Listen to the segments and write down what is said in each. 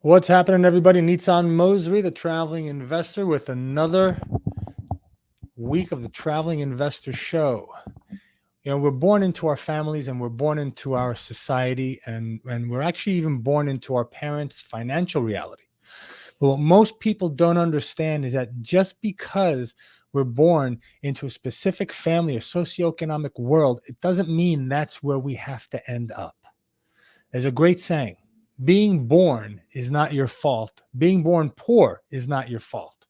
What's happening, everybody? Nitzan Mosery, the traveling investor, with another week of the Traveling Investor Show. You know, we're born into our families and we're born into our society, and we're actually even born into our parents' financial reality. But what most people don't understand is that just because we're born into a specific family or socioeconomic world, it doesn't mean that's where we have to end up. There's a great saying: being born is not your fault. Being born poor is not your fault.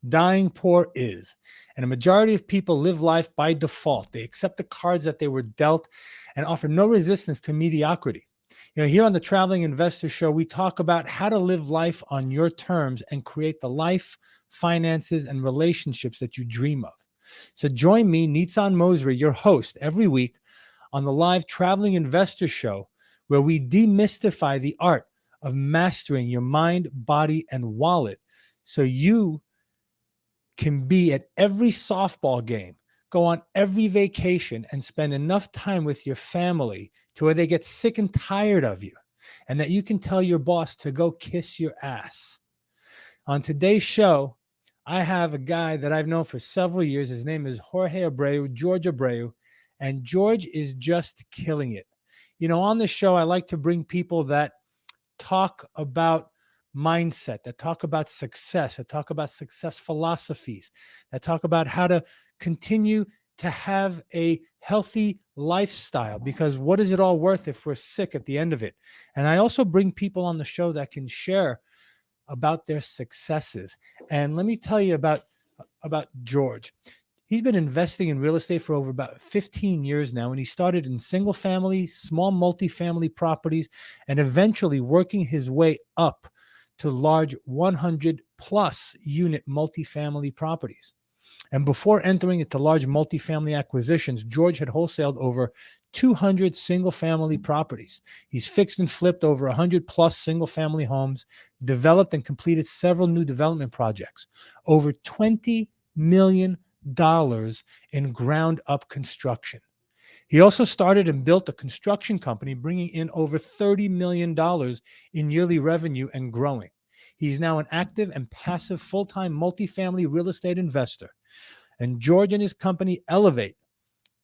Dying poor is. And a majority of people live life by default. They accept the cards that they were dealt and offer no resistance to mediocrity. You know, here on the Traveling Investor Show, we talk about how to live life on your terms and create the life, finances, and relationships that you dream of. So join me, Nitzan Mosery, your host, every week on the live Traveling Investor Show, where we demystify the art of mastering your mind, body, and wallet so you can be at every softball game, go on every vacation, and spend enough time with your family to where they get sick and tired of you, and that you can tell your boss to go kiss your ass. On today's show, I have a guy that I've known for several years. His name is Jorge Abreu, Jorge Abreu, and George is just killing it. You know, on this show, I like to bring people that talk about mindset, that talk about success, that talk about success philosophies, that talk about how to continue to have a healthy lifestyle, because what is it all worth if we're sick at the end of it? And I also bring people on the show that can share about their successes. And let me tell you about George. He's been investing in real estate for over about 15 years now, and he started in single family, small multifamily properties, and eventually working his way up to large 100 plus unit multifamily properties. And before entering into large multifamily acquisitions, George had wholesaled over 200 single family properties. He's fixed and flipped over 100 plus single family homes, developed and completed several new development projects, over $20 million in ground up construction. He also started and built a construction company, bringing in over $30 million in yearly revenue and growing. He's now an active and passive full-time multifamily real estate investor. And George and his company Elevate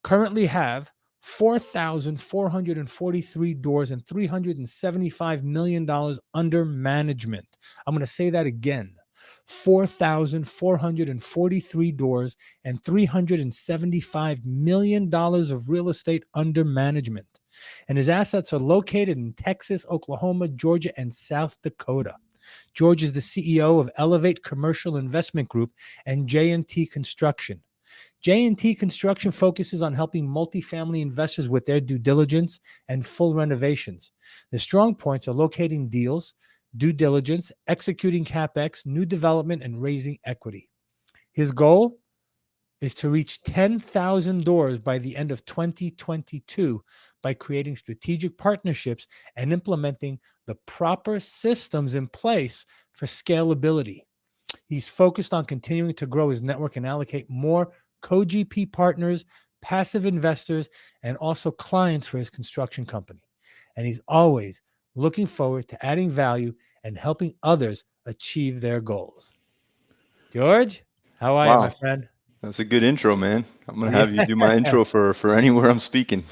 currently have 4,443 doors and $375 million under management. I'm going to say that again. 4,443 doors and $375 million of real estate under management. And his assets are located in Texas, Oklahoma, Georgia, and South Dakota. George is the CEO of Elevate Commercial Investment Group and J&T Construction. J&T Construction focuses on helping multifamily investors with their due diligence and full renovations. The strong points are locating deals, due diligence, executing CapEx, new development, and raising equity. His goal is to reach 10,000 doors by the end of 2022 by creating strategic partnerships and implementing the proper systems in place for scalability. He's focused on continuing to grow his network and allocate more co-GP partners, passive investors, and also clients for his construction company. And he's always looking forward to adding value and helping others achieve their goals. George, how are you, my Wow, friend? that's a good intro, man. I'm gonna have you Yeah. do my intro for anywhere I'm speaking.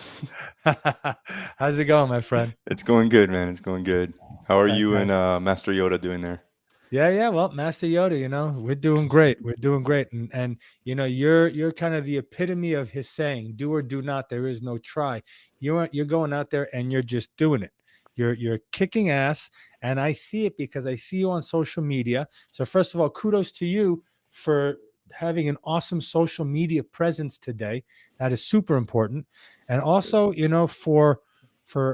How's it going, my friend? It's going good, man. It's going good. How are you and Fantastic. Master Yoda doing there? Yeah. Well, Master Yoda, you know, we're doing great. We're doing great. And you know, you're kind of the epitome of his saying, do or do not, there is no try. You're going out there and you're just doing it. You're kicking ass. And I see it because I see you on social media. So first of all, kudos to you for having an awesome social media presence today. That is super important. And also, you know, for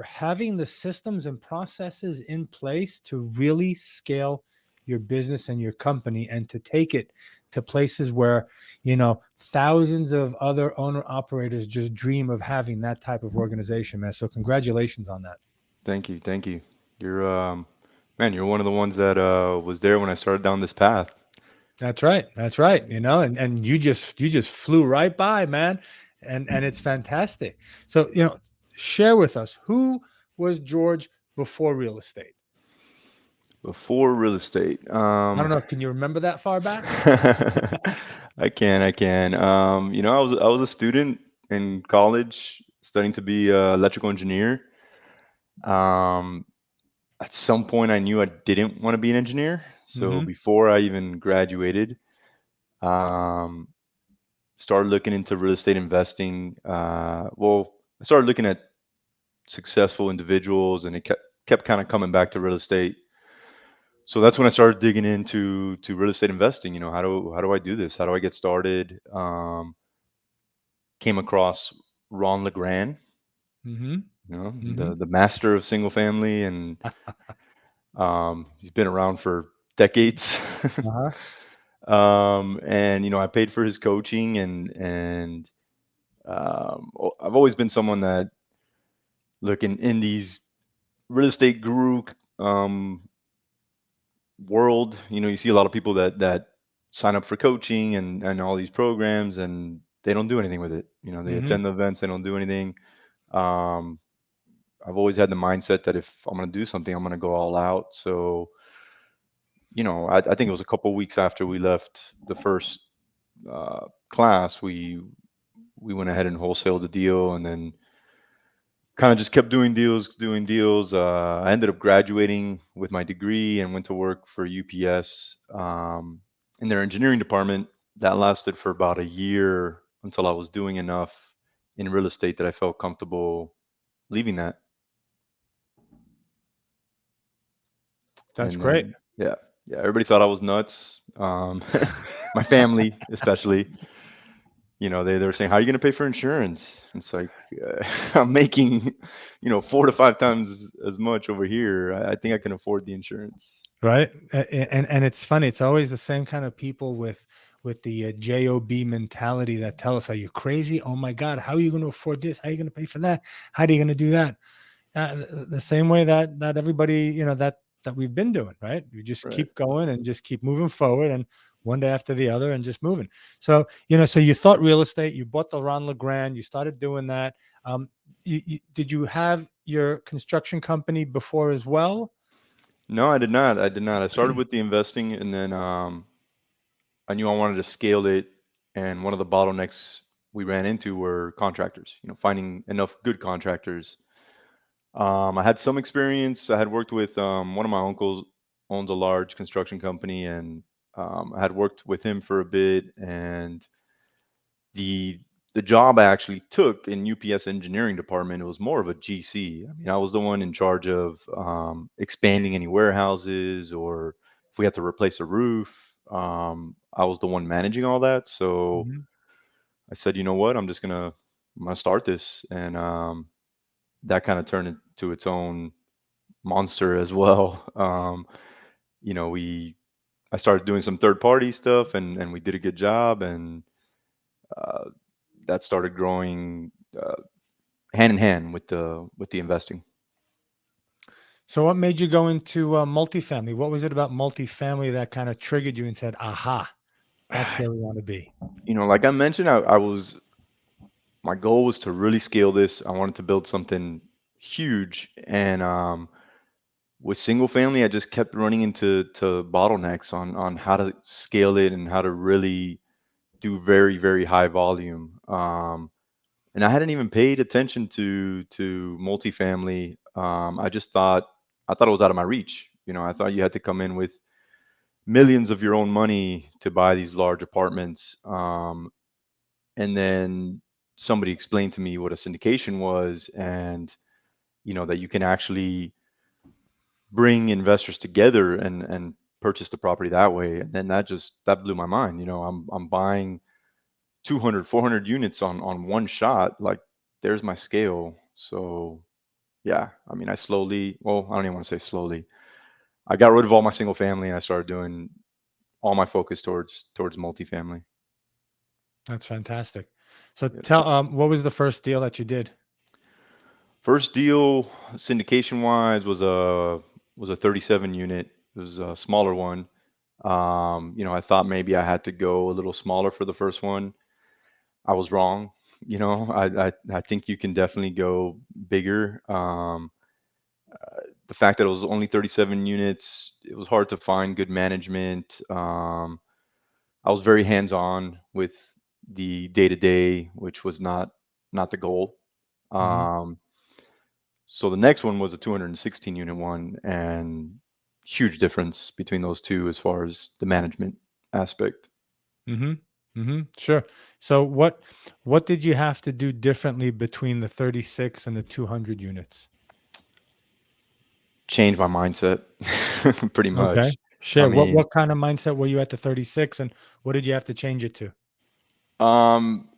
having the systems and processes in place to really scale your business and your company, and to take it to places where, you know, thousands of other owner operators just dream of having that type of organization, man. So congratulations on that. Thank you, thank you. You're man, you're one of the ones that was there when I started down this path. That's right. That's right. You know, and you just flew right by, man. And it's fantastic. So, you know, share with us, who was George before real estate? Before real estate. I don't know. Can you remember that far back? I can. I was a student in college studying to be an electrical engineer. Um, at some point, I knew I didn't want to be an engineer. So Mm-hmm. before I even graduated, um, started looking into real estate investing. Well, I started looking at successful individuals, and it kept kind of coming back to real estate. So that's when I started digging into real estate investing. How do I do this? How do I get started? Came across Ron LeGrand, Mm-hmm. Mm-hmm. the master of single family, and he's been around for decades. Uh-huh. And I paid for his coaching, and I've always been someone that look in these real estate guru um, world. You see a lot of people that sign up for coaching and all these programs, and they don't do anything with it. They Mm-hmm. attend the events, they don't do anything. Um, I've always had the mindset that if I'm going to do something, I'm going to go all out. So, I think it was a couple weeks after we left the first class, we went ahead and wholesaled the deal, and then kind of just kept doing deals, doing deals. I ended up graduating with my degree and went to work for UPS in their engineering department. That lasted for about a year until I was doing enough in real estate that I felt comfortable leaving that. That's And great. then, yeah, yeah, everybody thought I was nuts. My family, especially, they were saying, "How are you going to pay for insurance?" It's like I'm making, 4 to 5 times as much over here. I think I can afford the insurance. Right. And it's funny. It's always the same kind of people with the job mentality that tell us, "Are you crazy? Oh my God, how are you going to afford this? How are you going to pay for that? How are you going to do that?" The same way that everybody, that we've been doing, right? You just Right. keep going and just keep moving forward, and one day after the other, and just moving. So you thought real estate, you bought the Ron LeGrand, you started doing that. Did you have your construction company before as well? No, I did not. I did not. I started with the investing, and then I knew I wanted to scale it. And one of the bottlenecks we ran into were contractors. Finding enough good contractors. I had some experience. I had worked with one of my uncles owns a large construction company, and I had worked with him for a bit. And the the job I actually took in UPS engineering department, it was more of a GC. I mean, I was the one in charge of expanding any warehouses, or if we had to replace a roof, I was the one managing all that. So Mhm. I said, you know what, I'm gonna start this, and that kind of turned into its own monster as well. We I started doing some third party stuff, and we did a good job, and uh, that started growing hand in hand with the investing. So what made you go into multifamily? What was it about multifamily that kind of triggered you and said, "Aha, that's where we want to be"? Like I mentioned, I was my goal was to really scale this. I wanted to build something huge, and with single family, I just kept running into bottlenecks on how to scale it and how to really do very very high volume. And I hadn't even paid attention to multifamily. I thought it was out of my reach. I thought you had to come in with millions of your own money to buy these large apartments. And then somebody explained to me what a syndication was, and that you can actually bring investors together and purchase the property that way. And then that blew my mind. I'm buying 200, 400 units on one shot. Like, there's my scale. So yeah, I mean, I don't even want to say slowly. I got rid of all my single family, and I started doing all my focus towards multifamily. That's fantastic. So Yeah. tell what was the first deal that you did? First deal, syndication wise, was a 37 unit. It was a smaller one. I thought maybe I had to go a little smaller for the first one. I was wrong. I think you can definitely go bigger. the fact that it was only 37 units, it was hard to find good management. I was very hands-on with the day-to-day, which was not the goal. Hmm. Um, so the next one was a 216 unit one, and huge difference between those two as far as the management aspect. Hmm. Hmm. Sure. So what did you have to do differently between the 36 and the 200 units? Changed my mindset pretty Okay. much. I Share mean, what kind of mindset were you at the 36 and what did you have to change it to? um,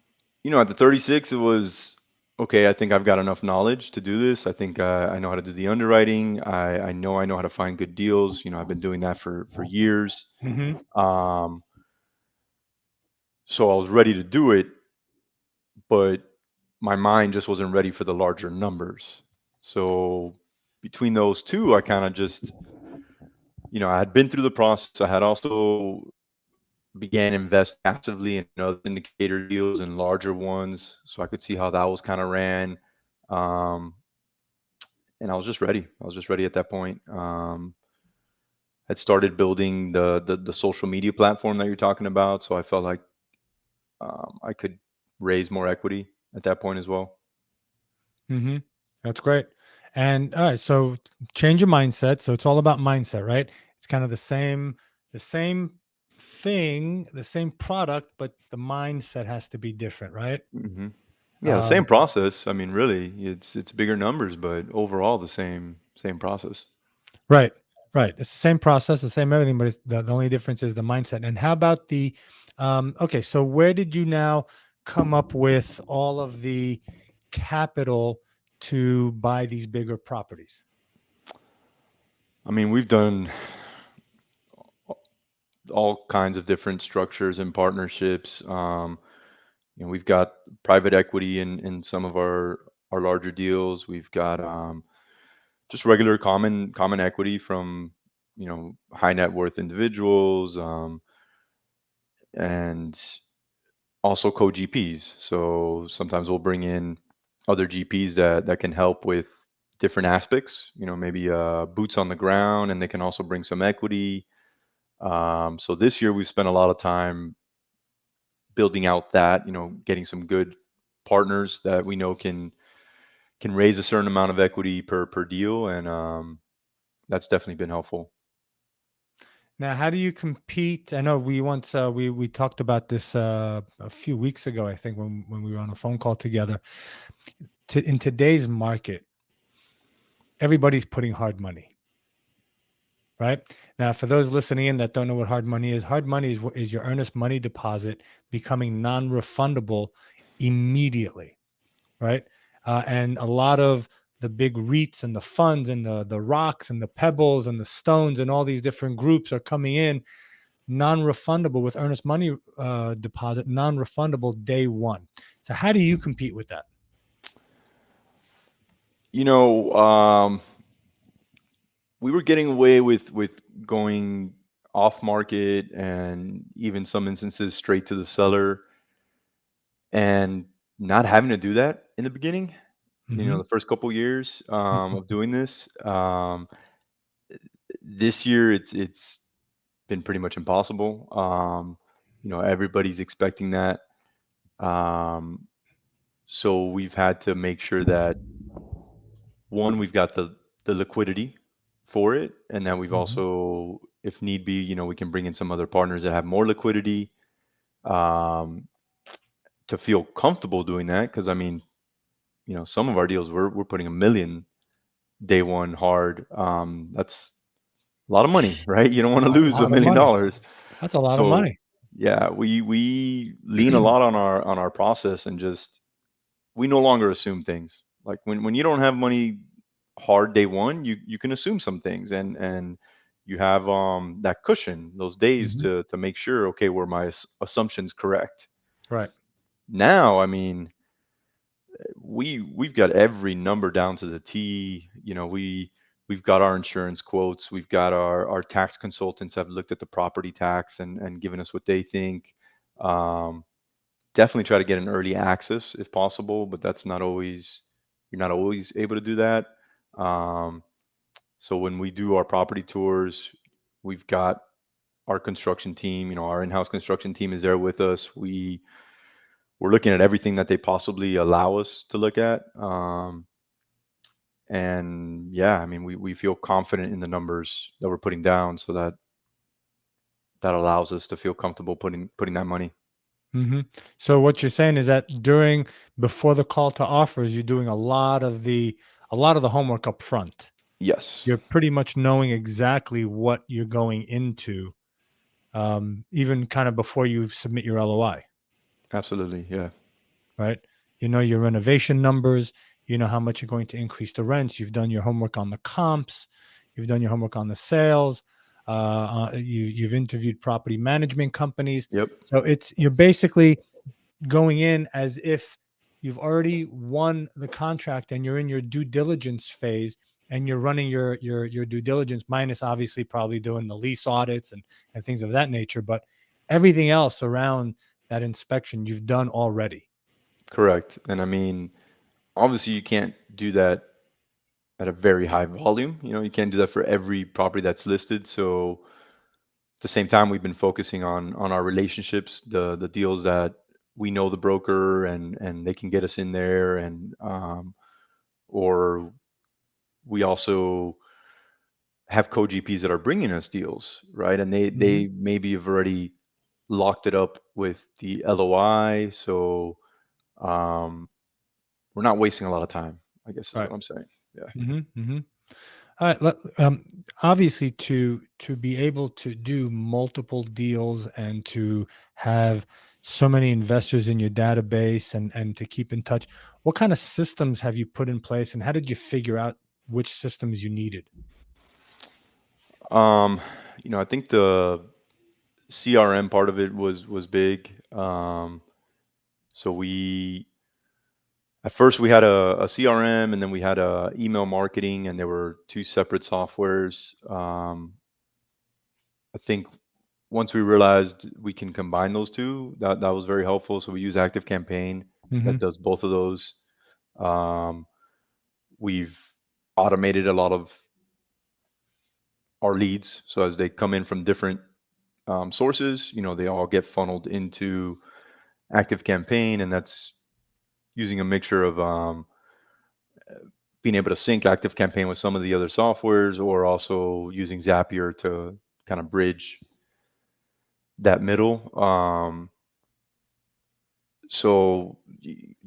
at the 36, it was okay. I think I've got enough knowledge to do this. I think I know how to do the underwriting. I know how to find good deals. I've been doing that for years. Hmm. Um, so I was ready to do it, but my mind just wasn't ready for the larger numbers. So between those two, I kind of just, I had been through the process. I had also began invest passively in other indicator deals and larger ones, so I could see how that was kind of ran. Um, and I was just ready. I was just ready at that point. Had started building the social media platform that you're talking about, so I felt like I could raise more equity at that point as well. Hmm. That's great. And all right, so change your mindset. So it's all about mindset, right? It's kind of the same thing, the same product, but the mindset has to be different, right? hmm Yeah, the same Um, process. I mean, really, it's bigger numbers, but overall the same process. right, right. It's the same process, the same everything, but the only difference is the mindset. And how about okay, so where did you now come up with all of the capital to buy these bigger properties? I mean, we've done all kinds of different structures and partnerships. We've got private equity in some of our larger deals. We've got just regular common equity from high net worth individuals, and also co GPs. So sometimes we'll bring in other GPs that can help with different aspects. Maybe boots on the ground, and they can also bring some equity. So this year we've spent a lot of time building out that, getting some good partners that we know can raise a certain amount of equity per deal, and that's definitely been helpful. Now, how do you compete? I know we once we talked about this a few weeks ago, I think, when we were on a phone call together. In today's market, everybody's putting hard money, right? Now, for those listening in that don't know what hard money is your earnest money deposit becoming non-refundable immediately, right? And a lot of the big REITs and the funds and the rocks and the pebbles and the stones and all these different groups are coming in non-refundable with earnest money deposit, non-refundable day one. So how do you compete with that? You know, um, we were getting away with going off market and even some instances straight to the seller and not having to do that in the beginning. Hmm. The first couple years of doing this. This year, it's been pretty much impossible. Everybody's expecting that. Um, so we've had to make sure that one, we've got the liquidity for it, and then we've Hmm. also, if need be, we can bring in some other partners that have more liquidity um, to feel comfortable doing that. Because I mean, some of our deals we're putting 1 million day one hard. That's a lot of money, right? You don't want That's to a lose a lot of million money. dollars. That's a lot of So money. yeah, we lean a lot on our process, and just we no longer assume things. Like when you don't have money hard day one, you can assume some things, and you have that cushion those days Hmm. to make sure, okay, were my assumptions correct. Right. Now, I mean, we've got every number down to the T. We've got our insurance quotes, we've got our tax consultants have looked at the property tax and given us what they think. Um, Definitely try to get an early access if possible, but that's not always you're not always able to do that. Um, So when we do our property tours, we've got our construction team, our in-house construction team is there with us. We're looking at everything that they possibly allow us to look at. And yeah, I mean, we feel confident in the numbers that we're putting down, so that allows us to feel comfortable putting that money. Hmm. So what you're saying is that before the call to offers, you're doing a lot of the homework up front. Yes, You're pretty much knowing exactly what you're going into, even kind of before you submit your LOI, absolutely. Yeah. right? You know your renovation numbers. You know how much you're going to increase the rents. You've done your homework on the comps. You've done your homework on the sales. You've interviewed property management companies. Yep. So you're basically going in as if you've already won the contract and you're in your due diligence phase, and you're running your due diligence, minus obviously probably doing the lease audits and things of that nature, but everything else around that inspection you've done already. Correct. And I mean, obviously, you can't do that at a very high volume. You can't do that for every property that's listed. So at the same time, we've been focusing on our relationships, the deals that we know the broker and they can get us in there, and or we also have co-GPs that are bringing us deals, right? And they Hmm. they maybe have already locked it up with the LOI, so um, we're not wasting a lot of time, I guess is Right. what I'm saying. Yeah. Hmm. All right. Obviously, to be able to do multiple deals and to have so many investors in your database and to keep in touch, what kind of systems have you put in place, and how did you figure out which systems you needed? Um, I think the CRM part of it was big. So we at first we had a CRM, and then we had a email marketing, and there were two separate softwares. I think once we realized we can combine those two, that was very helpful. So we use Active Campaign Hmm. that does both of those. Um, we've automated a lot of our leads, so as they come in from different sources, they all get funneled into Active Campaign, and that's using a mixture of being able to sync Active Campaign with some of the other softwares, or also using Zapier to kind of bridge that middle.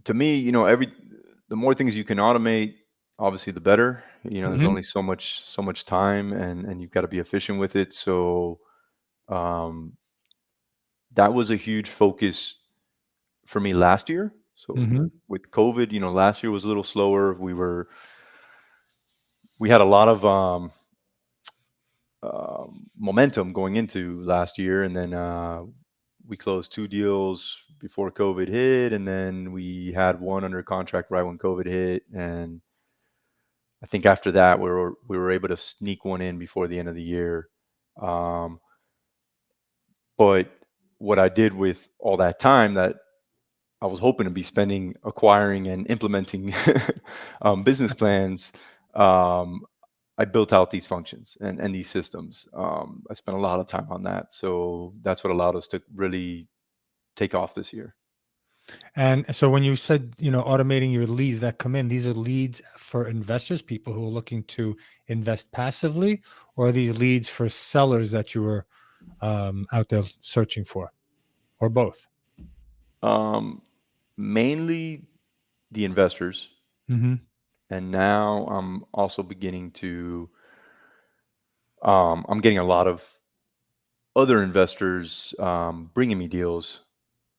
To me, the more things you can automate, obviously the better. There's Hmm. only so much time, and you've got to be efficient with it. So um, that was a huge focus for me last year. So Hmm. with COVID, last year was a little slower. We had a lot of momentum going into last year, and then we closed two deals before COVID hit, and then we had one under contract right when COVID hit, and I think after that we were able to sneak one in before the end of the year. Um, but what I did with all that time that I was hoping to be spending acquiring and implementing business plans, um, I built out these functions and these systems. I spent a lot of time on that, so that's what allowed us to really take off this year. And so when you said, automating your leads that come in, these are leads for investors, people who are looking to invest passively, or are these leads for sellers that you were out there searching for, or both? Um, Mainly the investors, Hmm. and now I'm also beginning to. I'm getting a lot of other investors bringing me deals,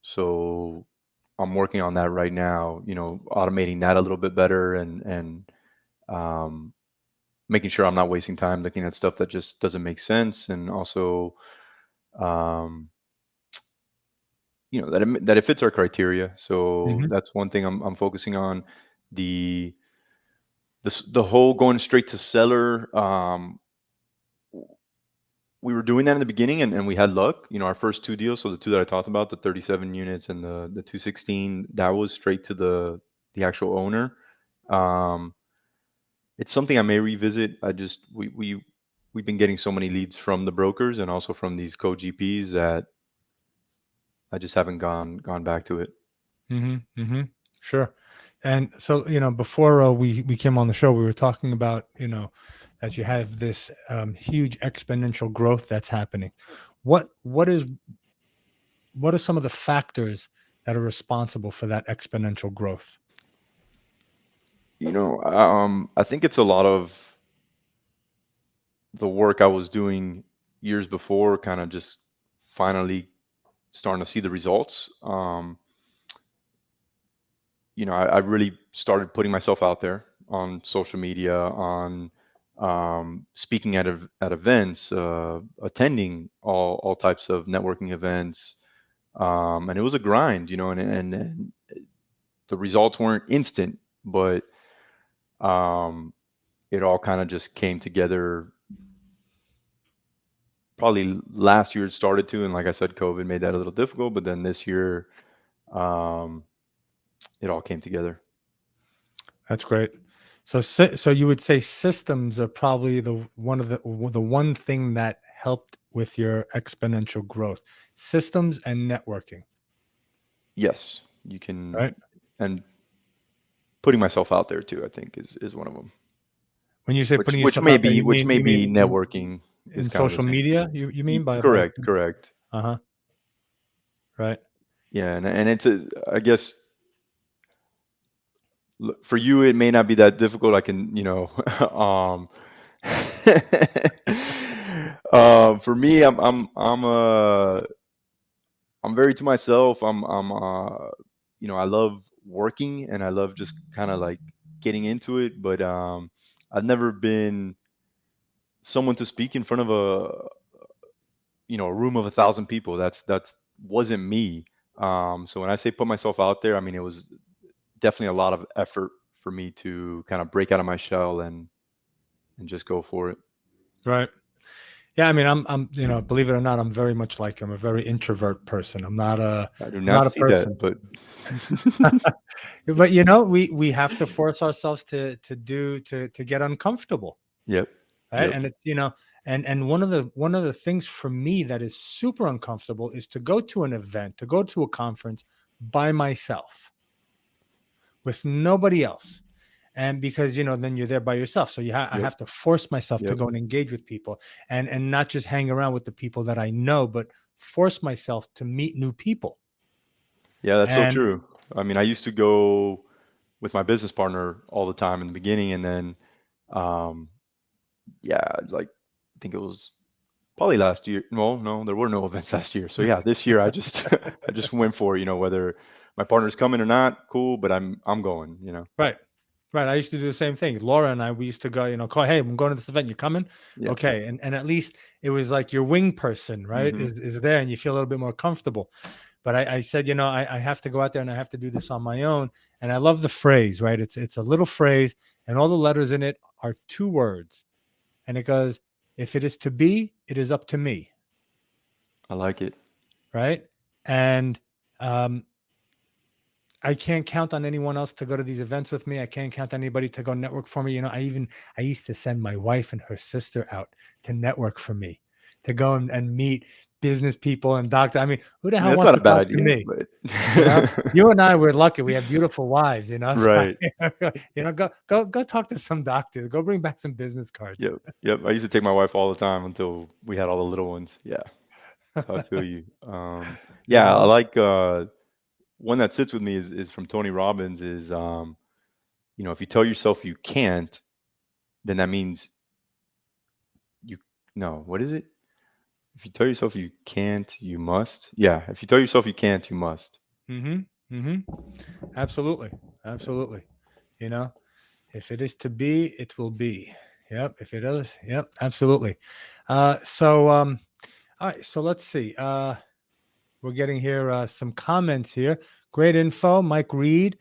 so I'm working on that right now. Automating that a little bit better, and um, making sure I'm not wasting time looking at stuff that just doesn't make sense, and also um, that it fits our criteria. So Hmm. that's one thing I'm focusing on. The the whole going straight to seller. We were doing that in the beginning, and we had luck. Our first two deals, so the two that I talked about, the 37 units and the 216, that was straight to the actual owner. Um, it's something I may revisit. We've been getting so many leads from the brokers and also from these co-GPs that I just haven't gone back to it. Mm-hmm. Mm-hmm. Sure. And so, before we came on the show, we were talking about, that you have this huge exponential growth that's happening. What what is what are some of the factors that are responsible for that exponential growth? I think it's a lot of the work I was doing years before, kind of just finally starting to see the results. I really started putting myself out there on social media, on speaking at events, attending all types of networking events, and it was a grind, and the results weren't instant, but um, it all kind of just came together. Probably last year it started to, and like I said, COVID made that a little difficult, but then this year, um, it all came together. That's great. So you would say systems are probably the one thing that helped with your exponential growth. Systems and networking, Yes, you can, right? and putting myself out there too, I think is one of them. When you say Which putting which yourself may out there, be you which mean may you be mean networking is in kind of the social thing. media? You mean by Correct, correct. uh-huh, right? Yeah, and I guess for you it may not be that difficult. I can, um, for me, I'm very to myself. I love working and I love just kind of like getting into it, but I've never been someone to speak in front of a room of 1,000 people. That's wasn't me. So when I say put myself out there, I mean it was definitely a lot of effort for me to kind of break out of my shell and just go for it. Right. Yeah, I mean, I'm, believe it or not, I'm very much like I'm a very introvert person. I do I'm not not a see that, person. but But we have to force ourselves to get uncomfortable, yep, right? yep, And it's, and one of the things for me that is super uncomfortable is to go to an event, to go to a conference by myself with nobody else. And because then you're there by yourself, so I yep, have to force myself to yep. go and engage with people, and not just hang around with the people that I know, but force myself to meet new people. Yeah, that's so And true. I mean, I used to go with my business partner all the time in the beginning, and then, um, yeah, like I think it was probably last year. Well, no, there were no events last year. So yeah, this year I just I just went for it, whether my partner's coming or not, cool, but I'm going. right, right, I used to do the same thing. Laura and I, we used to go, call, hey, I'm going to this event, you coming? Yeah. Okay. And at least it was like your wing person, right, Hmm. is there, and you feel a little bit more comfortable. But I said, I have to go out there and I have to do this on my own. And I love the phrase, right? It's a little phrase, and all the letters in it are two words. And it goes, if it is to be, it is up to me. I like it. Right. And um, I can't count on anyone else to go to these events with me. I can't count on anybody to go network for me. I used to send my wife and her sister out to network for me, to go and meet business people and doctors. I mean, who the I mean, hell that's wants not a to bad talk to idea, me? but You and I, we're lucky. We have beautiful wives, So right. go talk to some doctors. Go bring back some business cards. Yep. Yep. I used to take my wife all the time until we had all the little ones. Yeah. So I feel you. You Yeah, I know, like one that sits with me is from Tony Robbins is if you tell yourself you can't, then that means you no, what is it? If you tell yourself you can't, you must. Yeah, if you tell yourself you can't, you must. mm-hmm, mm-hmm. Absolutely, absolutely. You know, if it is to be, it will be. Yep. If it is, yep, absolutely. All right. So let's see. We're getting here some comments here. Great info, Mike Reed.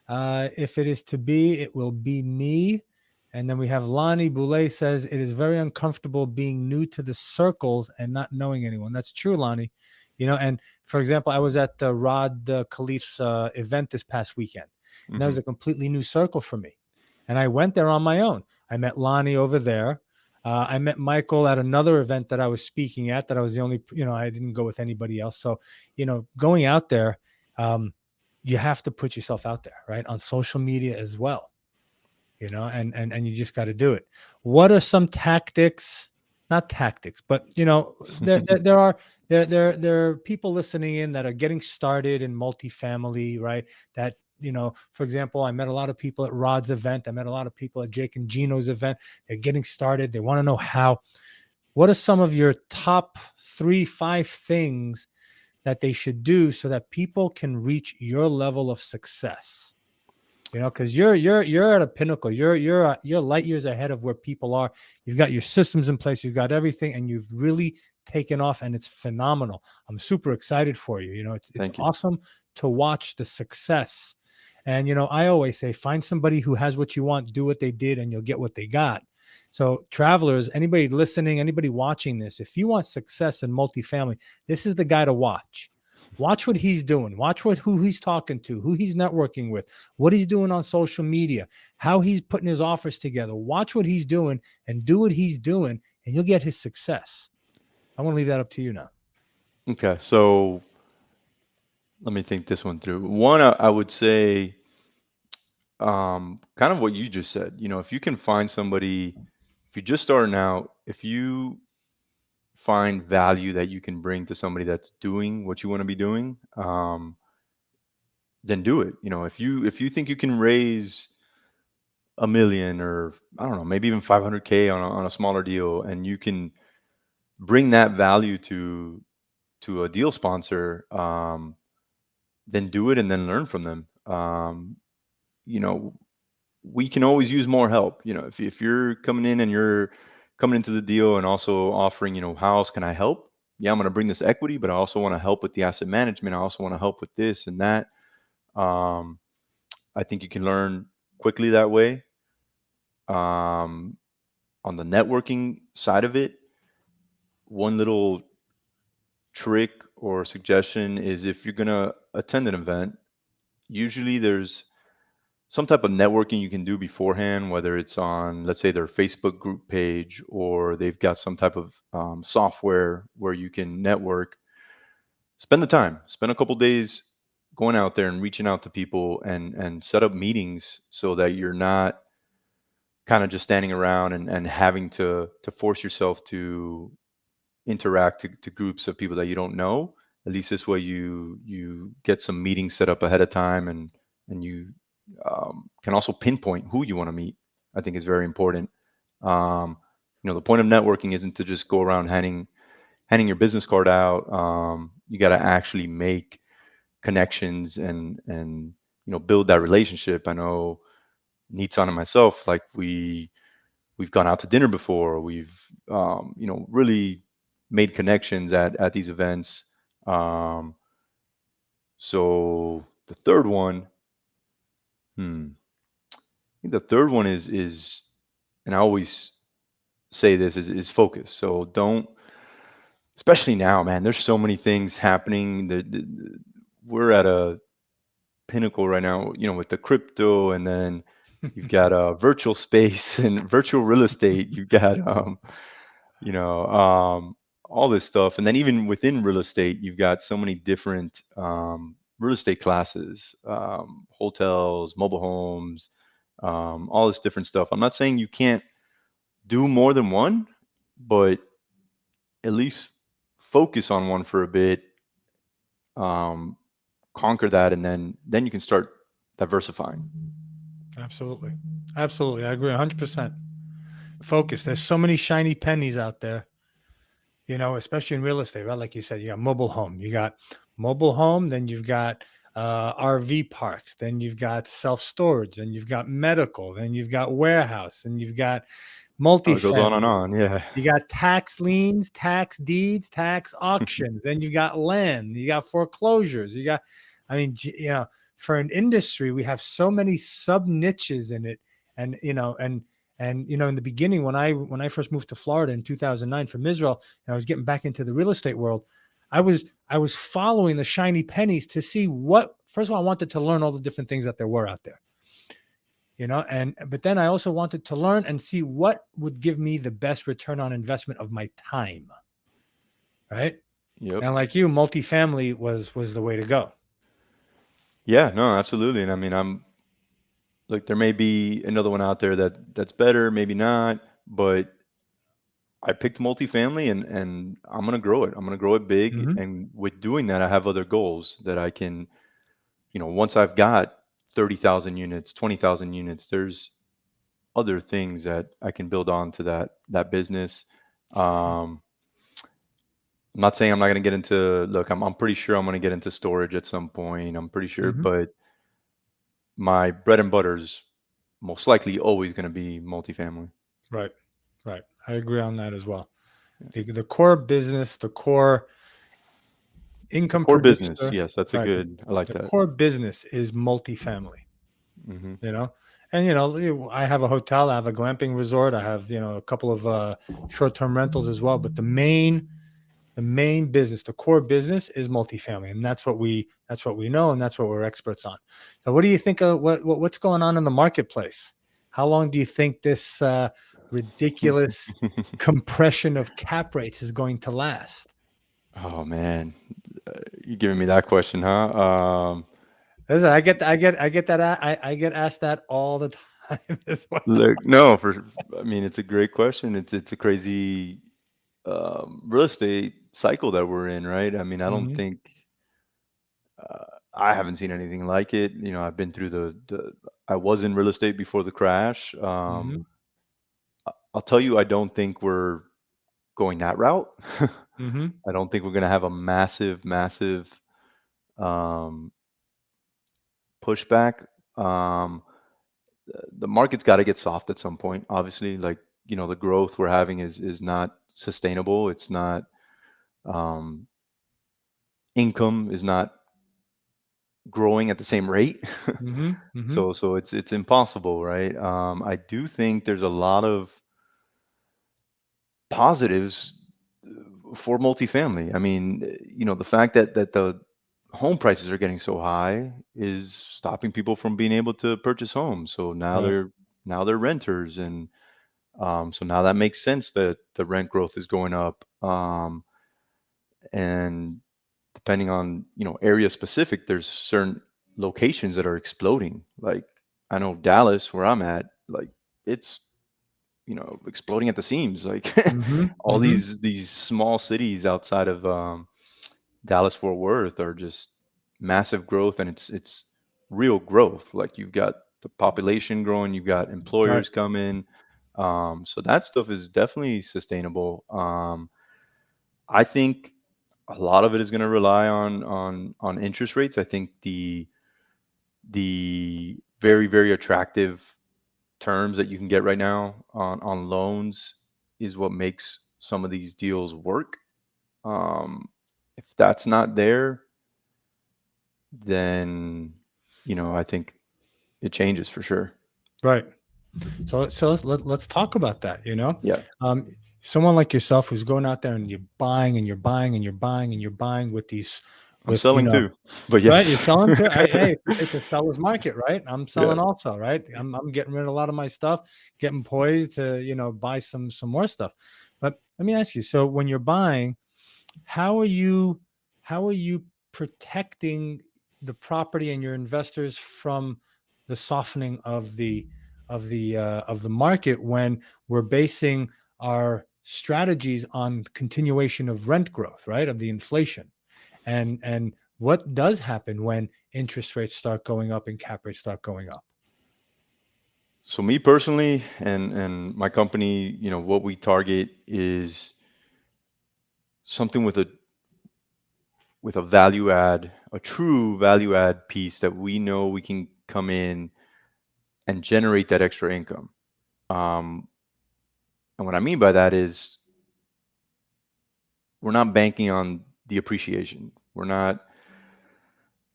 If it is to be, it will be me. And then we have Lonnie Boulay says it is very uncomfortable being new to the circles and not knowing anyone. That's true, Lonnie. And for example, I was at the Rod Khalif's event this past weekend, and that Hmm. was a completely new circle for me. And I went there on my own. I met Lonnie over there. I met Michael at another event that I was speaking at, that I was the only, I didn't go with anybody else. So, going out there, you have to put yourself out there, right? On social media as well, and you just got to do it. What are some tactics? Not tactics, but there are people listening in that are getting started in multifamily, right? That, for example, I met a lot of people at Rod's event. I met a lot of people at Jake and Gino's event. They're getting started. They want to know how. What are some of your top 3-5 things that they should do so that people can reach your level of success? Because you're at a pinnacle. You're light years ahead of where people are. You've got your systems in place. You've got everything, and you've really taken off, and it's phenomenal. I'm super excited for you. It's Thank you. awesome to watch the success. And I always say, find somebody who has what you want, do what they did, and you'll get what they got. So travelers, anybody listening, anybody watching this, if you want success in multifamily, this is the guy to watch. Watch what he's doing. Watch who he's talking to, who he's networking with, what he's doing on social media, how he's putting his offers together. Watch what he's doing and do what he's doing, and you'll get his success. I want to leave that up to you now. Okay, so let me think this one through. One, I would say, kind of what you just said. If you can find somebody, if you're just starting out, if you find value that you can bring to somebody that's doing what you want to be doing, then do it. If you think you can raise a million, or I don't know, maybe even 500K on a smaller deal, and you can bring that value to a deal sponsor, then do it and then learn from them. You know, we can always use more help. If you're coming in and you're coming into the deal and also offering, how else can I help? Yeah, I'm going to bring this equity, but I also want to help with the asset management. I also want to help with this and that. Um, I think you can learn quickly that way. On the networking side of it, one little trick or suggestion is, if you're going to attend an event, usually there's some type of networking you can do beforehand, whether it's on, let's say, their Facebook group page, or they've got some type of software where you can network. Spend the time, spend a couple days going out there and reaching out to people, and set up meetings so that you're not kind of just standing around and having to force yourself to interact to groups of people that you don't know. At least this way you get some meetings set up ahead of time, and you can also pinpoint who you want to meet. I think is very important. Um, the point of networking isn't to just go around handing your business card out. You got to actually make connections and build that relationship. I know Nitzan and myself, like we've gone out to dinner before. We've really made connections at these events. Um, so the third one, I think the third one is, and I always say this, is focus. So don't, especially now, man. There's so many things happening. We're at a pinnacle right now, with the crypto, and then you've got virtual space and virtual real estate. You've got you know, all this stuff. And then even within real estate, you've got so many different real estate classes, hotels, mobile homes, all this different stuff. I'm not saying you can't do more than one, but at least focus on one for a bit, um, conquer that, and then you can start diversifying. Absolutely. Absolutely. I agree 100%. Focus. There's so many shiny pennies out there, especially in real estate, right? Like you said, you got mobile home, then you've got RV parks, then you've got self-storage, then you've got medical, then you've got warehouse, then you've got Oh, it goes on and multifamily. on. Yeah. You got tax liens, tax deeds, tax auctions. Then you got land. You got foreclosures. For an industry, we have so many sub niches in it. And in the beginning, when I first moved to Florida in 2009 from Israel, and I was getting back into the real estate world, I was following the shiny pennies to see what. First of all, I wanted to learn all the different things that there were out there. and but then I also wanted to learn and see what would give me the best return on investment of my time, right? Yep. And like you, multifamily was the way to go. Yeah, no, absolutely. And I mean, I'm like, there may be another one out there that's better, maybe not, but I picked multifamily, and I'm gonna grow it. I'm gonna grow it big, Hmm. and with doing that, I have other goals that I can, once I've got 30,000 units, 20,000 units, there's other things that I can build on to that business. Um, I'm not saying I'm not gonna get into. Look, I'm pretty sure I'm gonna get into storage at some point. I'm pretty sure, Hmm. but my bread and butter is most likely always gonna be multifamily. Right, right. I agree on that as well. The core business, the core The income core business, producer, yes, that's a right? good. I like The that. core business is multifamily. Hmm. you know and I have a hotel, I have a glamping resort, I have a couple of short-term rentals as well, but the main business, the core business is multifamily, and that's what we know, and that's what we're experts on. So what do you think of what's going on in the marketplace? How long do you think this ridiculous compression of cap rates is going to last? Oh man, you giving me that question, huh? Listen, I get that I get asked that all the time as well. Look, no, I mean, it's a great question. It's a crazy real estate cycle that we're in, right? I mean, I don't Hmm. think I haven't seen anything like it. I've been through the I was in real estate before the crash. Hmm. I'll tell you, I don't think we're going that route. Hmm. I don't think we're going to have a massive, massive um, pushback. Um, the market's got to get soft at some point. Obviously, like, the growth we're having is not sustainable. It's not, um, income is not growing at the same rate. Mhm, mhm. So it's impossible, right? I do think there's a lot of positives for multifamily. I mean, the fact that the home prices are getting so high is stopping people from being able to purchase homes. So Right. now they're renters, and so now that makes sense that the rent growth is going up. And depending on, area specific, there's certain locations that are exploding. Like, I know Dallas, where I'm at, like, it's, exploding at the seams. Like, Mhm, all mhm. these small cities outside of Dallas Fort Worth are just massive growth, and it's real growth. Like, you've got the population growing, you've got Right. employers coming. So that stuff is definitely sustainable. I think a lot of it is going to rely on interest rates. I think the very, very attractive terms that you can get right now on loans is what makes some of these deals work. Um, if that's not there, then, I think it changes for sure. Right. So let's talk about that, Yeah, Um, someone like yourself who's going out there and you're buying and you're buying and you're buying and you're buying with these I'm with, selling too, but right? You're yes. selling too. Hey, it's a seller's market, right? I'm Yeah. selling also, right? I'm getting rid of a lot of my stuff, getting poised to, buy some more stuff. But let me ask you, so when you're buying, how are you how are you protecting the property and your investors from the softening of the market when we're basing our strategies on continuation of rent growth, right, of the inflation, and what does happen when interest rates start going up and cap rates start going up? So me personally, and my company, what we target is something with a value add, a true value add piece that we know we can come in and generate that extra income. Um, and what I mean by that is we're not banking on the appreciation. We're not,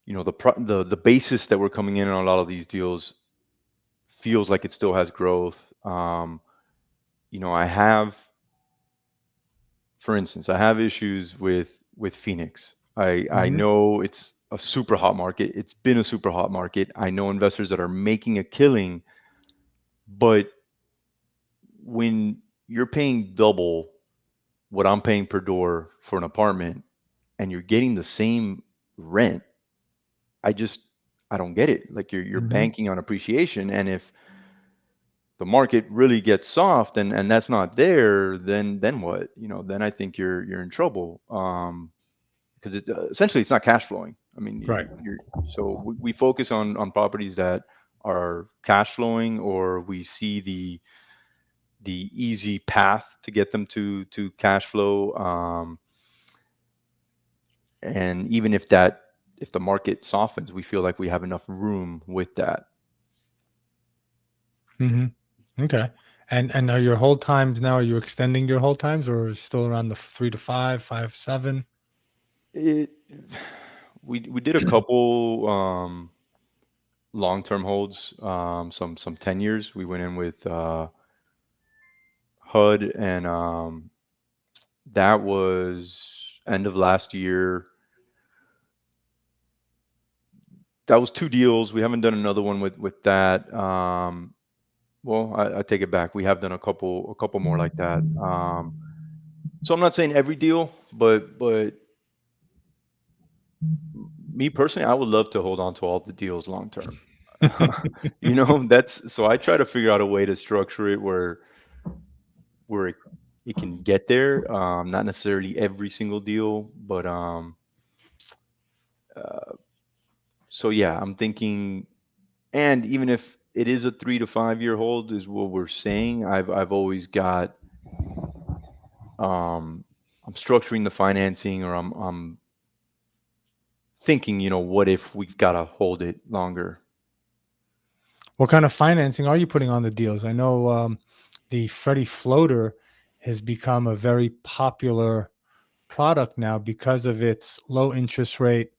the basis that we're coming in on a lot of these deals feels like it still has growth. I have, for instance, I have issues with Phoenix. I Hmm. know it's a super hot market. It's been a super hot market. I know investors that are making a killing But when you're paying double what I'm paying per door for an apartment and you're getting the same rent, I just I don't get it. Like you're Hmm. banking on appreciation, and if the market really gets soft and that's not there, then what? Then I think you're in trouble. Because essentially it's not cash flowing. I mean, Right. so we focus on properties that are cash flowing, or we see the easy path to get them to cash flow. And even if the market softens, we feel like we have enough room with that. Hmm. Okay. And are your hold times now? Are you extending your hold times, or still around the 3 to 5, 5, 7? It we did a couple long-term holds, some 10 years. We went in with HUD, and that was end of last year. That was two deals. We haven't done another one with that. Well, I take it back. We have done a couple more like that. So I'm not saying every deal, but me personally, I would love to hold on to all the deals long term. That's so I try to figure out a way to structure it where it can get there. Not necessarily every single deal, but uh, so yeah, I'm thinking, and even if it is a 3 to 5 year hold, is what we're saying. I've always got I'm structuring the financing, or I'm thinking, what if we've got to hold it longer? What kind of financing are you putting on the deals? I know the Freddie floater has become a very popular product now because of its low interest rate,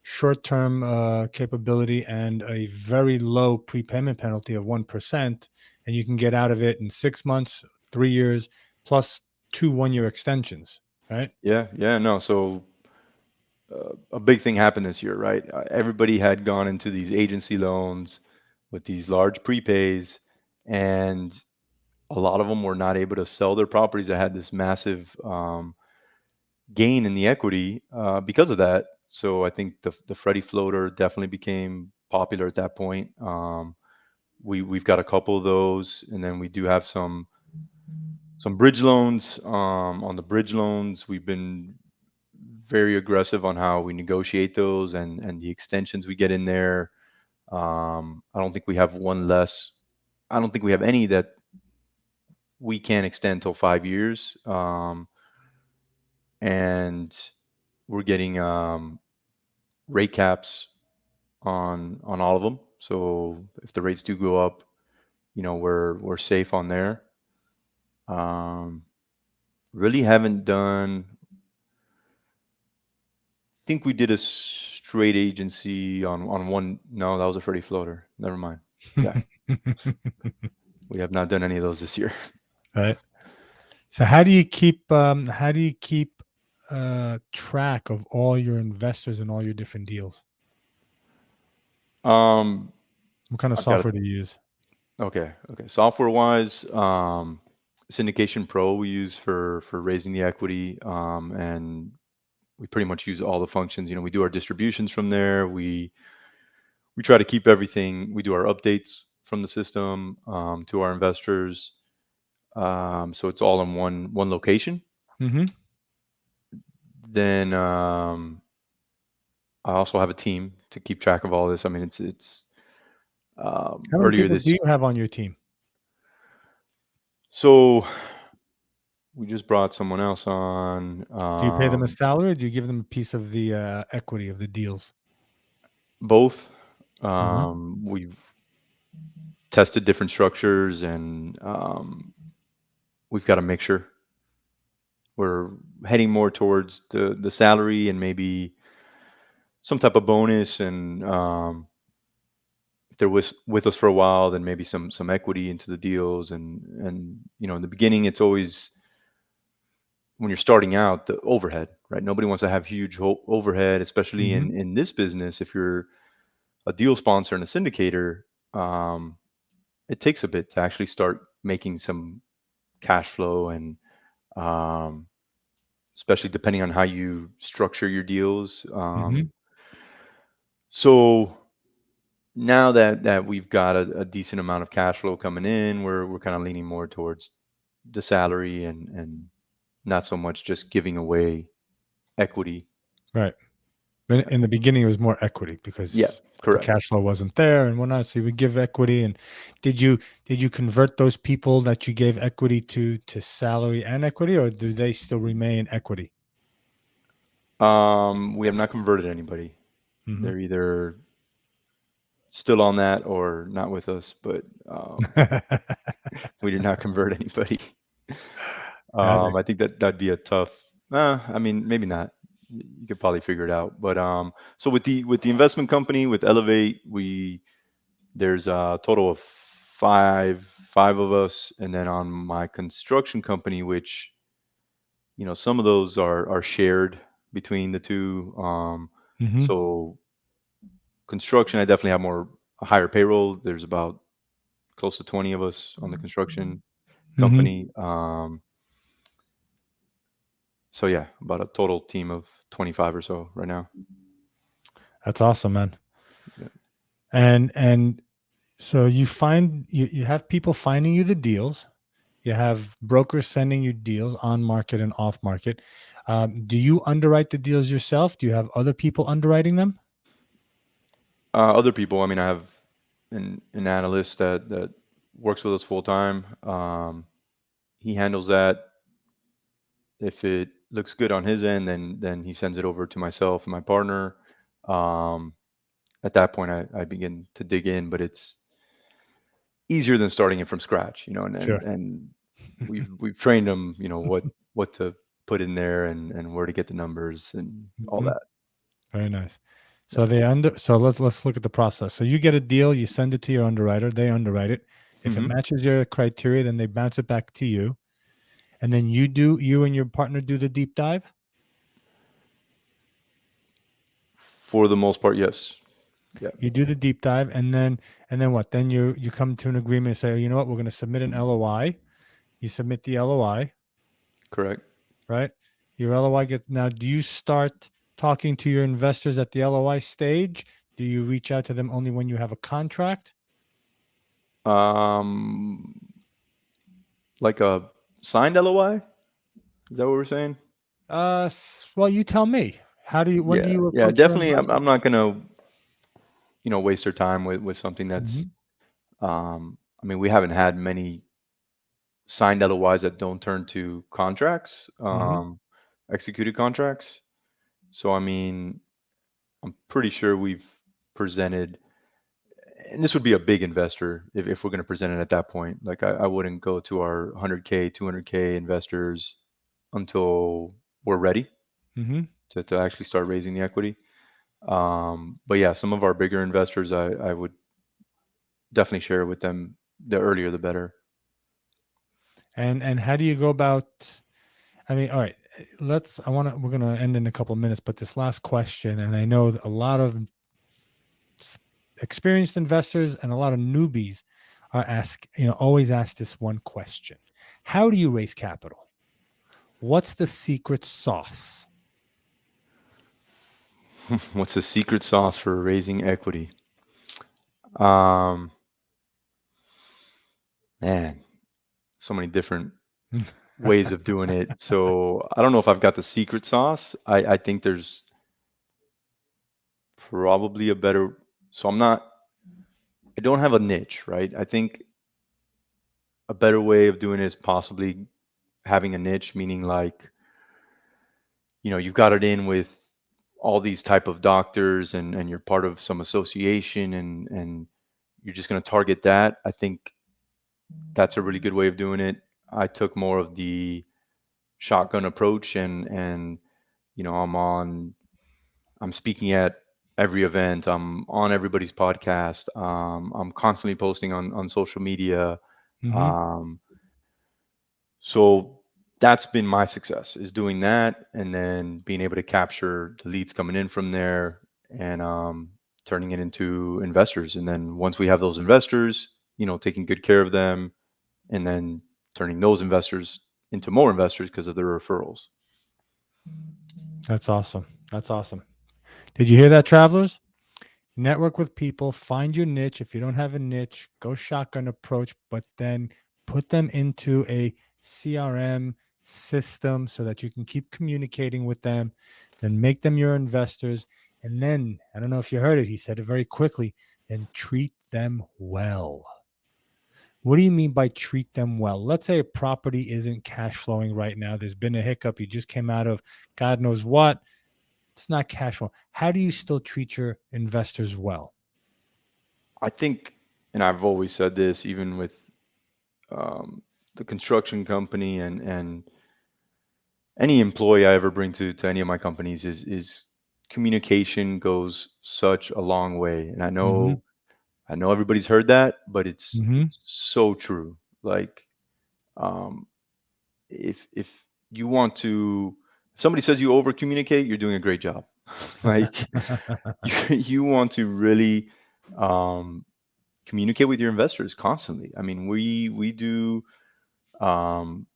short term capability, and a very low prepayment penalty of 1%. And you can get out of it in 6 months, 3 years, plus 2 1-year extensions, right? Yeah, yeah, no. So a big thing happened this year, right? Everybody had gone into these agency loans with these large prepays, and a lot of them were not able to sell their properties that had this massive gain in the equity because of that. So I think the Freddie floater definitely became popular at that point. We've got a couple of those, and then we do have some bridge loans. On the bridge loans, we've been very aggressive on how we negotiate those and the extensions we get in there. I don't think we have one less. I don't think we have any that we can't extend till 5 years. And we're getting rate caps on all of them. So if the rates do go up, we're safe on there. Um, really haven't done. Think we did a straight agency on one. No, that was a Freddie floater. Never mind. Yeah, we have not done any of those this year. Right. So how do you keep track of all your investors and all your different deals? Um, What kind of I've got software do you use? okay. Software wise, Syndication Pro we use for raising the equity, and we pretty much use all the functions. We do our distributions from there. We try to keep everything. We do our updates from the system to our investors. So it's all in one location. Hmm. Then I also have a team to keep track of all this. I mean, it's How many earlier people do this. you have on your team? So we just brought someone else on. Do you pay them a salary, or do you give them a piece of the equity of the deals? Both. Hmm. We've tested different structures, and we've got a mixture. We're heading more towards the salary and maybe some type of bonus, and if they're with us for a while, then maybe some equity into the deals. And in the beginning, it's always when you're starting out the overhead, right? Nobody wants to have huge overhead, especially Hmm. in this business. If you're a deal sponsor and a syndicator, um, it takes a bit to actually start making some cash flow, and um, especially depending on how you structure your deals. Hmm. So now that we've got a decent amount of cash flow coming in, we're kind of leaning more towards the salary, and not so much just giving away equity. Right. In the beginning, it was more equity Yeah, because the correct. cash flow wasn't there and whatnot. So you would give equity. And did you convert those people that you gave equity to salary and equity, or do they still remain equity? We have not converted anybody. Hmm. They're either still on that or not with us, but we did not convert anybody. That makes I think that'd be a tough. I mean, maybe not. You could probably figure it out. But so with the investment company with Elevate, there's a total of five of us, and then on my construction company, which some of those are shared between the two. hmm So construction, I definitely have a higher payroll. There's about close to 20 of us on the construction hmm company. So yeah, about a total team of 25 or so right now. That's awesome, man. Yeah. And so you have people finding you the deals. You have brokers sending you deals on market and off market. Do you underwrite the deals yourself? Do you have other people underwriting them? Other people, I mean, I have an analyst that works with us full time. He handles that. If it looks good on his end, then he sends it over to myself and my partner. Um, at that point, I begin to dig in, but it's easier than starting it from scratch, and Sure. we've trained them, what to put in there, and where to get the numbers and all Mhm. that. Very nice. Yeah. So let's look at the process. So you get a deal, you send it to your underwriter, they underwrite it. If it hmm matches your criteria, then they bounce it back to you. And then you and your partner do the deep dive. For the most part, yes. Yeah, You do the deep dive, and then what? Then you come to an agreement and say, oh, you know what, we're going to submit an LOI. You submit the LOI, correct. right? Your LOI get now. Do you start talking to your investors at the LOI stage? Do you reach out to them only when you have a contract? Um, like a signed LOI? Is that what we're saying? Well, you tell me. When do Yeah, you yeah, approach your definitely. I'm, investors? I'm not gonna, waste their time with something Hmm. that's. I mean, we haven't had many signed LOIs that don't turn to contracts, Hmm. executed contracts. So, I mean, I'm pretty sure we've presented, and this would be a big investor if we're going to present it at that point. Like, I wouldn't go to our 100K, 200K investors until we're ready Hmm. to actually start raising the equity. But yeah, some of our bigger investors, I would definitely share with them. The earlier, the better. And how do you go about? I mean, all right. We're gonna end in a couple of minutes, but this last question, and I know that a lot of experienced investors and a lot of newbies always ask this one question: how do you raise capital? What's the secret sauce? What's the secret sauce for raising equity? Um, Man, so many different ways of doing it. So I don't know if I've got the secret sauce. I think there's probably a better. So I don't have a niche, right? I think a better way of doing it is possibly having a niche, meaning like, you've got it in with all these type of doctors, and you're part of some association, and you're just going to target that. I think that's a really good way of doing it. I took more of the shotgun approach, and I'm speaking at every event. I'm on everybody's podcast. I'm constantly posting on social media. Hmm. Um, so that's been my success, is doing that, and then being able to capture the leads coming in from there, and turning it into investors. And then once we have those investors, taking good care of them, and then turning those investors into more investors because of their referrals. That's awesome. That's awesome. Did you hear that, travelers? Network with people, find your niche. If you don't have a niche, go shotgun approach, but then put them into a CRM system so that you can keep communicating with them, then make them your investors. And then, I don't know if you heard it, he said it very quickly, then treat them well. What do you mean by treat them well? Let's say a property isn't cash flowing right now. There's been a hiccup. You just came out of God knows what. It's not cash flow. How do you still treat your investors well? I think, and I've always said this, even with um, the construction company and any employee I ever bring to any of my companies, is communication goes such a long way. And Mhm. I know everybody's heard that, but Mhm. it's so true. Like, um, if you want to, if somebody says you over communicate, you're doing a great job. Like, you want to really um, communicate with your investors constantly. I mean, we do um,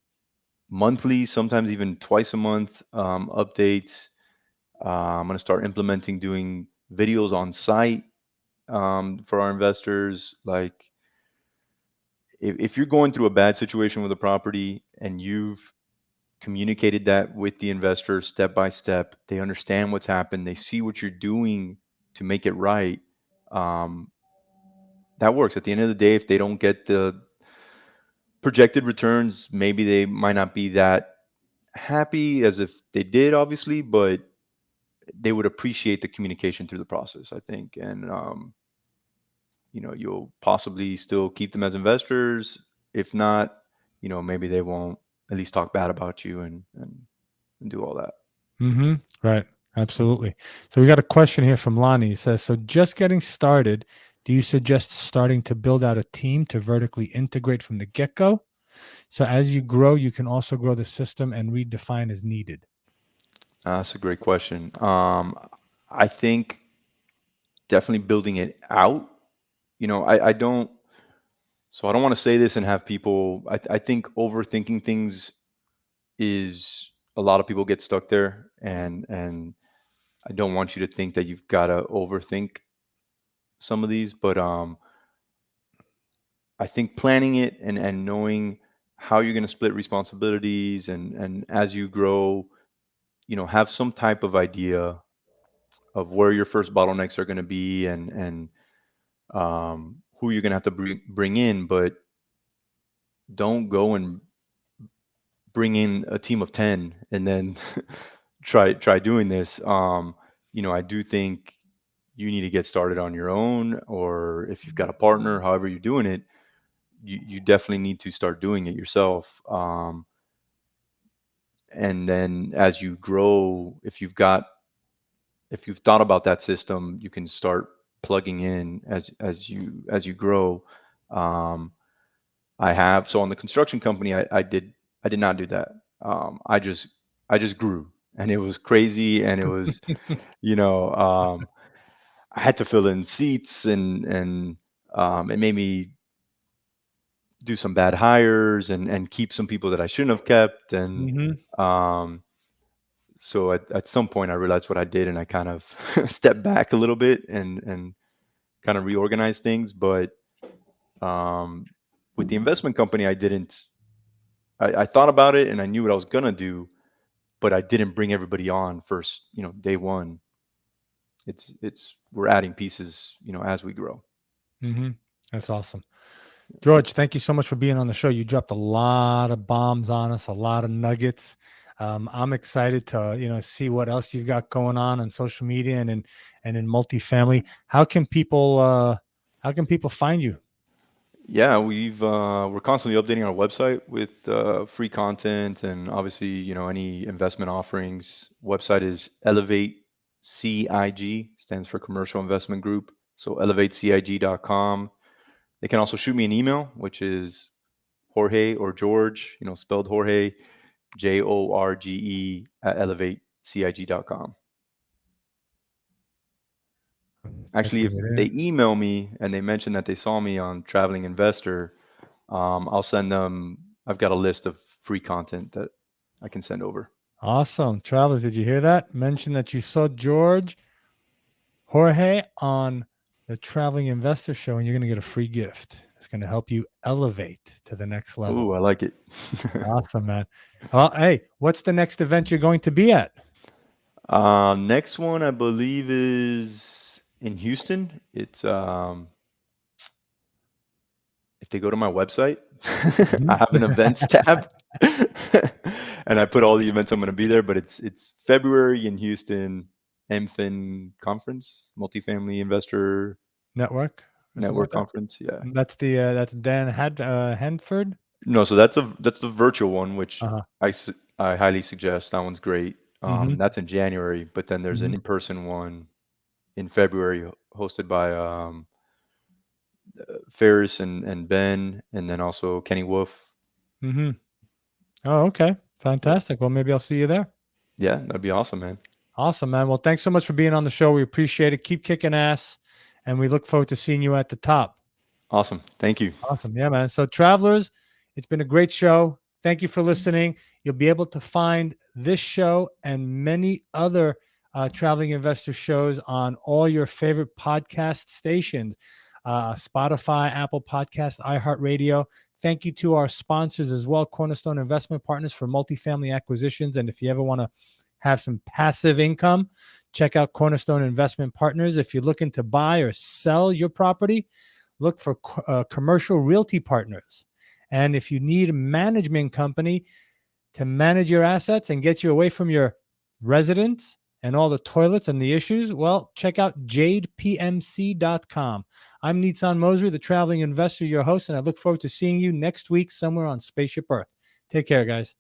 monthly, sometimes even twice a month updates. I'm going to start implementing doing videos on site for our investors. Like, if you're going through a bad situation with a property and you've communicated that with the investor step by step, they understand what's happened, they see what you're doing to make it right. Um, that works. At the end of the day, if they don't get the projected returns, maybe they might not be that happy as if they did, obviously, but they would appreciate the communication through the process, I think. And you'll possibly still keep them as investors. If not, maybe they won't at least talk bad about you and do all that. Mhm. Right. Absolutely. So we got a question here from Lonnie. It says, so just getting started, do you suggest starting to build out a team to vertically integrate from the get-go? So as you grow, you can also grow the system and redefine as needed. That's a great question. I think definitely building it out. I don't. So I don't want to say this and have people. I think overthinking things is a lot of people get stuck there, and I don't want you to think that you've got to overthink some of these, but I think planning it and knowing how you're going to split responsibilities and as you grow, have some type of idea of where your first bottlenecks are going to be and who you're going to have to bring in, but don't go and bring in a team of 10 and then try doing this. I do think you need to get started on your own, or if you've got a partner, however you're doing it, you definitely need to start doing it yourself. And then as you grow, if you've thought about that system, you can start plugging in as you grow. Um, I have, so on the construction company, I did not do that. I just grew, and it was crazy, and it was you know I had to fill in seats, and it made me do some bad hires and keep some people that I shouldn't have kept, and Mhm. um, so at some point I realized what I did, and I kind of stepped back a little bit and kind of reorganized things. But um, with the investment company, I didn't. I thought about it and I knew what I was gonna do, but I didn't bring everybody on first. Day one. It's we're adding pieces, as we grow. Mhm. That's awesome. George, thank you so much for being on the show. You dropped a lot of bombs on us, a lot of nuggets. I'm excited to see what else you've got going on social media and in multifamily. How can people find you? Yeah, we're constantly updating our website with free content and obviously, any investment offerings. Website is Elevate CIG, stands for Commercial Investment Group. So elevatecig.com. They can also shoot me an email, which is Jorge or George, spelled Jorge, Jorge at elevatecig.com. Actually, if Typing it they in. email me and they mention that they saw me on Traveling Investor, I'll send them. I've got a list of free content that I can send over. Awesome. Travelers, did you hear that? Mention that you saw Jorge on the Traveling Investor Show, and you're going to get a free gift. It's going to help you elevate to the next level. Ooh, I like it. Awesome, man. Well, hey, what's the next event you're going to be at? Next one I believe is in Houston. It's if they go to my website, I Mhm. have an events tab, and I put all the events I'm going to be there. But it's February in Houston, MFIN conference, Multifamily Investor Network or something like Network that. conference. Yeah. That's Dan Hanford. No, so that's the virtual one, which Uh-huh. I highly suggest. That one's great. Mm-hmm. That's in January, but then there's Mm-hmm. an in-person one in February hosted by Ferris and Ben, and then also Kenny Wolf. Mm-hmm. Oh, okay. Yeah, Fantastic. Well, maybe I'll see you there. yeah, that'd be awesome, man. Awesome, man. Well, thanks so much for being on the show. We appreciate it. Keep kicking ass, and we look forward to seeing you at the top. Awesome. Thank you. Awesome. Yeah, man. So, travelers, it's been a great show. Thank you for listening. You'll be able to find this show and many other traveling investor shows on all your favorite podcast stations, Spotify, Apple Podcast, iHeartRadio. Thank you to our sponsors as well, Cornerstone Investment Partners for multifamily acquisitions. And if you ever want to have some passive income, check out Cornerstone Investment Partners. If you're looking to buy or sell your property, look for commercial realty partners. And if you need a management company to manage your assets and get you away from your residence and all the toilets and the issues, well, check out jadepmc.com. I'm Nitzan Mosery, the traveling investor, your host, and I look forward to seeing you next week somewhere on Spaceship Earth. Take care, guys.